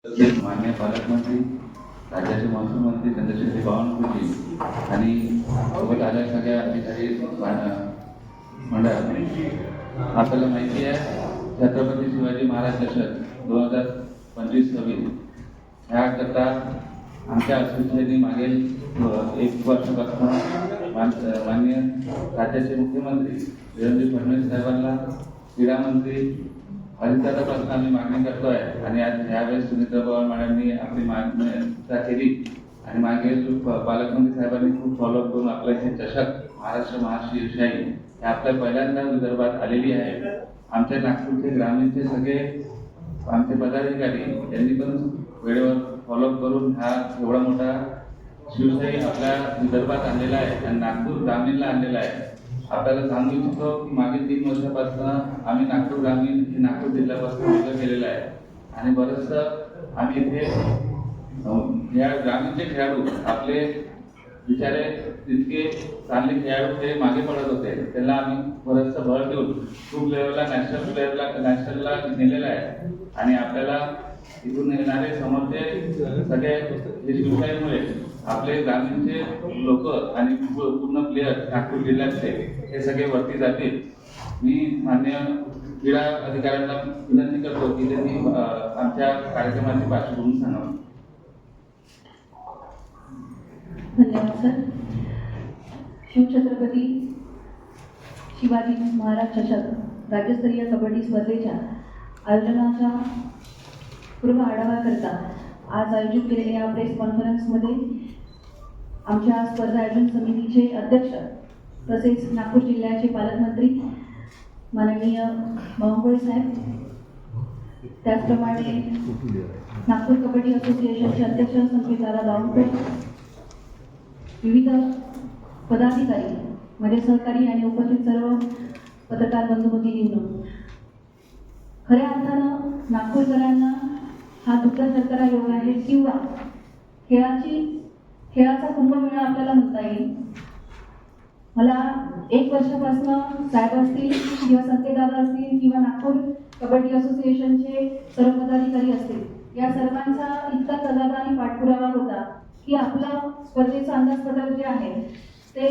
माननीय पालकमंत्री, राज्याचे महसूल मंत्री चंद्रशेखर बावनकुळे आणि सोबत आल्या सगळ्या अधिकारी मंडळात, आपल्याला माहिती आहे छत्रपती शिवाजी महाराज दशक 2025-26 ह्याकरता आमच्या असोसिएशनने मागील 1 वर्षापासून माननीय राज्याचे मुख्यमंत्री देवेंद्र फडणवीस साहेबांना, क्रीडा मंत्री अजितदादापासून आम्ही मागणी करतोय आणि आज यावेळेस सुनीता पवार मॅडमनी आपली मागणी केली आणि मागील पालकमंत्री साहेबांनी खूप फॉलोअप करून आपलं हे चषक महाराष्ट्र महाशिवशाही हे आपल्या पहिल्यांदा विदर्भात आलेली आहे. आमच्या नागपूरचे ग्रामीणचे सगळे आमचे पदाधिकारी यांनी पण वेळेवर फॉलोअप करून हा एवढा मोठा शिवशाही आपल्या विदर्भात आणलेला आहे आणि नागपूर ग्रामीणला आणलेला आहे. आपल्याला सांगू इच्छितो की मागील 3 वर्षापासून आम्ही नागपूर ग्रामीण हे नागपूर जिल्ह्यापासून वेगळं केलेलं आहे आणि बरंचसं आम्ही इथे या ग्रामीणचे खेळाडू आपले बिचारे तितके चांगले खेळाडू ते मागे पडत होते, त्यांना आम्ही बरंचसं भर देऊन खूप लेवलला नॅशनलला नेलेलं आहे आणि आपल्याला इथून येणारे समोरचे सगळे शिवशाहीमुळे आपले ग्रामीणचे लोक आणि पूर्ण प्लेयर नागपूर जिल्ह्यातले हे सगळे वरती जातील. मी माननीय क्रीडा अधिकाऱ्यांना विनंती करतो की त्यांनी आमच्या कार्यक्रमाची पार्श्वभूमी सांगावी. धन्यवाद सर. शिवछत्रपती शिवाजी महाराज चषक राज्यस्तरीय कबड्डी स्पर्धेच्या आयोजनाच्या पूर्व आढाव्याकरता आज आयोजित केलेल्या या प्रेस कॉन्फरन्समध्ये आमच्या स्पर्धा आयोजन समितीचे अध्यक्ष तसेच नागपूर जिल्ह्याचे पालकमंत्री माननीय बावनकुळे साहेब, त्याचप्रमाणे नागपूर कबड्डी असोसिएशनचे अध्यक्ष संकेतदादा बावनकुळे, विविध पदाधिकारी, माझे सहकारी आणि उपस्थित सर्व पत्रकार बंधू भगिनींनो, खऱ्या अर्थानं नागपूरकरांना हा दुसरा सरकार योग आहे किंवा खेळाचा कुंभमेळा आपल्याला म्हणता येईल. मला 1 वर्षापासून साहेब असतील किंवा संकेतदादा असतील किंवा नागपूर कबड्डी असोसिएशनचे सर्व पदाधिकारी असतील, या सर्वांचा इतका तगादा आणि पाठपुरावा होता की आपलं स्पर्धेचं अंदाजपत्रक जे आहे ते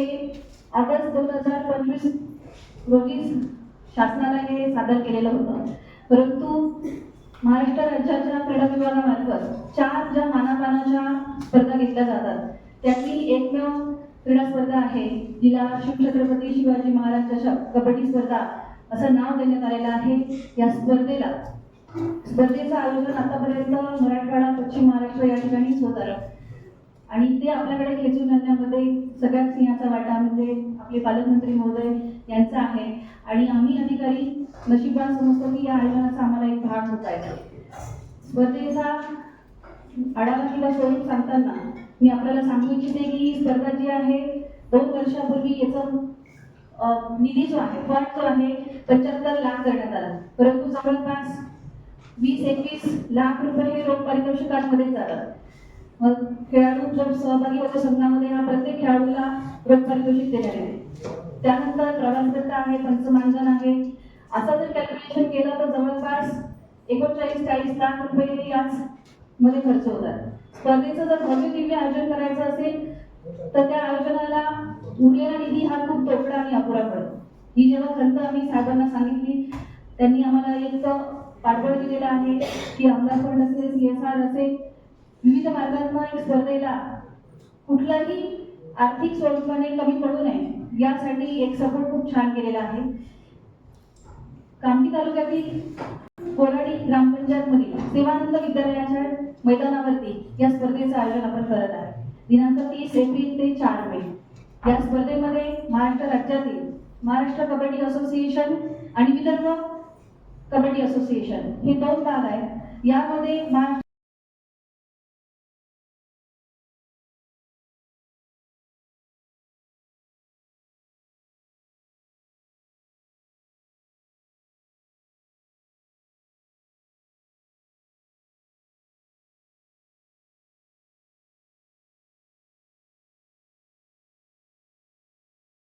ऑगस्ट 2025 रोजी शासनाला हे सादर केलेलं होतं. परंतु महाराष्ट्र राज्याच्या क्रीडा विभागामार्फत 4 ज्या मानापानाच्या स्पर्धा घेतल्या जातात त्यातली एकमेव क्रीडा स्पर्धा आहे जिला शिवछत्रपती शिवाजी महाराज चषक कबड्डी स्पर्धा असं नाव देण्यात आलेलं आहे. या स्पर्धेचं आयोजन आतापर्यंत मराठवाडा, पश्चिम महाराष्ट्र या ठिकाणीच होत आलं आणि ते आपल्याकडे खेचून आणण्यामध्ये सगळ्यात सिंहाचा वाटा म्हणजे आपले पालकमंत्री महोदय यांचा आहे आणि आम्ही अधिकारी नशिबान समजतो की या आयोजनाचा आम्हाला एक भाग होत आहे. स्पर्धेचा आढावा किंवा स्वरूप सांगताना मी आपल्याला सांगू इच्छिते की स्पर्धा जी आहे 2 वर्षापूर्वी याचा निधी जो आहे फंड जो आहे 75 लाख करण्यात आला, परंतु जवळपास 20-21 लाख रुपये हे रोख पारितोषिकांमध्ये जातात. मग खेळाडू जो सहभागी होतो संघामध्ये हा प्रत्येक खेळाडूला रोख पारितोषिक देण्यात येते. त्यानंतर प्रवास भत्ता आहे, पंचमानधन आहे. असं जर कॅल्क्युलेशन केलं तर जवळपास 39-40 लाख रुपये याच मध्ये खर्च होतात. स्पर्धेचं जर भव्य दिव्य आयोजन करायचं असेल तर त्या आयोजनाला उरलेला निधी हा खूप तोकडा आणि अपुरा पडतो. ही जेव्हा खंत आम्ही साहेबांना सांगितली त्यांनी आम्हाला एक पाठबळ दिलेलं आहे की आमदार फंड असेल, CSR असेल, विविध मार्गांना एक स्पर्धेला कुठलाही आर्थिक स्वरूपाने कमी पडू नये यासाठी एक सपोर्ट खूप छान केलेला आहे. कामठी तालुक्यातील कोराडी ग्रामपंचायतमध्ये सेवानंद विद्यालयाच्या मैदानावरती या स्पर्धेचं आयोजन आपण करत आहे. दिनांक 30 एप्रिल ते 4 मे या स्पर्धेमध्ये महाराष्ट्र राज्यातील महाराष्ट्र कबड्डी असोसिएशन आणि विदर्भ कबड्डी असोसिएशन हे 2 भाग आहेत. यामध्ये